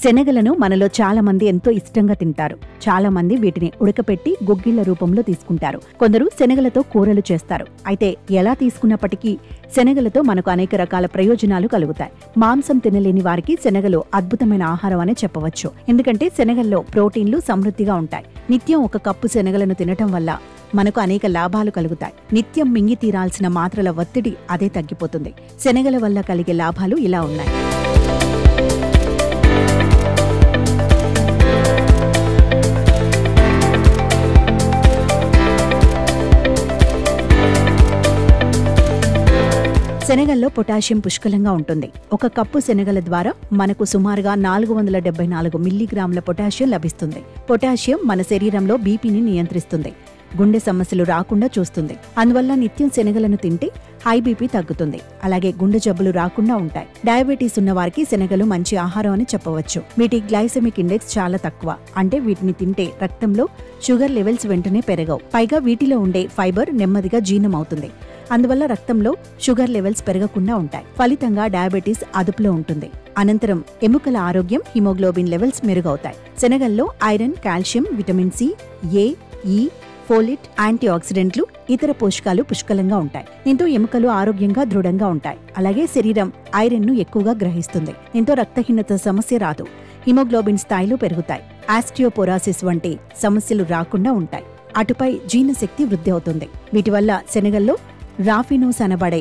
శనగలను మనలో చాలా మంది ఎంతో ఇష్టంగా తింటారు. చాలా మంది వీటిని ఉడకపెట్టి గుగ్గిళ్ల రూపంలో తీసుకుంటారు. కొందరు శనగలతో కూరలు చేస్తారు. అయితే ఎలా తీసుకున్నప్పటికీ శనగలతో మనకు అనేక రకాల ప్రయోజనాలు కలుగుతాయి. మాంసం తినలేని వారికి శనగలు అద్భుతమైన ఆహారం అనే చెప్పవచ్చు. ఎందుకంటే శనగల్లో ప్రోటీన్లు సమృద్ధిగా ఉంటాయి. నిత్యం 1 కప్పు శనగలను తినటం వల్ల మనకు అనేక లాభాలు కలుగుతాయి. నిత్యం మింగి తీరాల్సిన మాత్రల ఒత్తిడి అదే తగ్గిపోతుంది. శనగల వల్ల కలిగే లాభాలు ఇలా ఉన్నాయి. శనగల్లో పొటాషియం పుష్కలంగా ఉంటుంది. 1 కప్పు శనగల ద్వారా మనకు సుమారుగా 474 మిల్లీగ్రాముల పొటాషియం లభిస్తుంది. పొటాషియం మన శరీరంలో బీపీని నియంత్రిస్తుంది, గుండె సమస్యలు రాకుండా చూస్తుంది. అందువల్ల నిత్యం శనగలను తింటే హై బీపీ తగ్గుతుంది. అలాగే గుండె జబ్బులు రాకుండా ఉంటాయి. డయాబెటీస్ ఉన్న వారికి శనగలు మంచి ఆహారం అని చెప్పవచ్చు. వీటి గ్లైసెమిక్ ఇండెక్స్ చాలా తక్కువ. అంటే వీటిని తింటే రక్తంలో షుగర్ లెవెల్స్ వెంటనే పెరగవు. పైగా వీటిలో ఉండే ఫైబర్ నెమ్మదిగా జీర్ణమవుతుంది. అందువల్ల రక్తంలో షుగర్ లెవెల్స్ పెరగకుండా ఉంటాయి. ఫలితంగా డయాబెటీస్ అదుపులో ఉంటుంది. అనంతరం ఎముకల ఆరోగ్యం, హిమోగ్లోబిన్ లెవెల్స్ మెరుగవుతాయి. శనగల్లో iron, calcium, vitamin C, A, E, folate, anti ఆక్సిడెంట్లు, ఇతర పోషకాలు పుష్కలంగా ఉంటాయి. దీంతో ఎముకలు ఆరోగ్యంగా దృఢంగా ఉంటాయి. అలాగే శరీరం ఐరన్ ను ఎక్కువగా గ్రహిస్తుంది. దీంతో రక్తహీనత సమస్య రాదు. హిమోగ్లోబిన్ స్థాయిలు పెరుగుతాయి. ఆస్టియోపోరాసిస్ వంటి సమస్యలు రాకుండా ఉంటాయి. అటుపై జీర్ణశక్తి వృద్ధి అవుతుంది. వీటి వల్ల శనగల్లో రాఫినోస్ అనబడే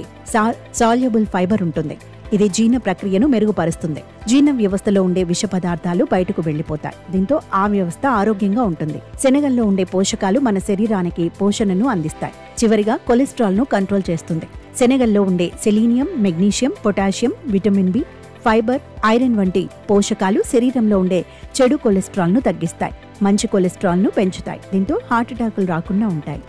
సాల్యుబుల్ ఫైబర్ ఉంటుంది. ఇది జీర్ణ ప్రక్రియను మెరుగుపరుస్తుంది. జీర్ణ వ్యవస్థలో ఉండే విష పదార్థాలు బయటకు వెళ్లిపోతాయి. దీంతో ఆ వ్యవస్థ ఆరోగ్యంగా ఉంటుంది. శనగల్లో ఉండే పోషకాలు మన శరీరానికి పోషణను అందిస్తాయి. చివరిగా కొలెస్ట్రాల్ ను కంట్రోల్ చేస్తుంది. శనగల్లో ఉండే selenium, magnesium, potassium, vitamin B, fibre, iron వంటి పోషకాలు శరీరంలో ఉండే చెడు కొలెస్ట్రాల్ ను తగ్గిస్తాయి. మంచి కొలెస్ట్రాల్ ను పెంచుతాయి. దీంతో హార్ట్ అటాకులు రాకుండా ఉంటాయి.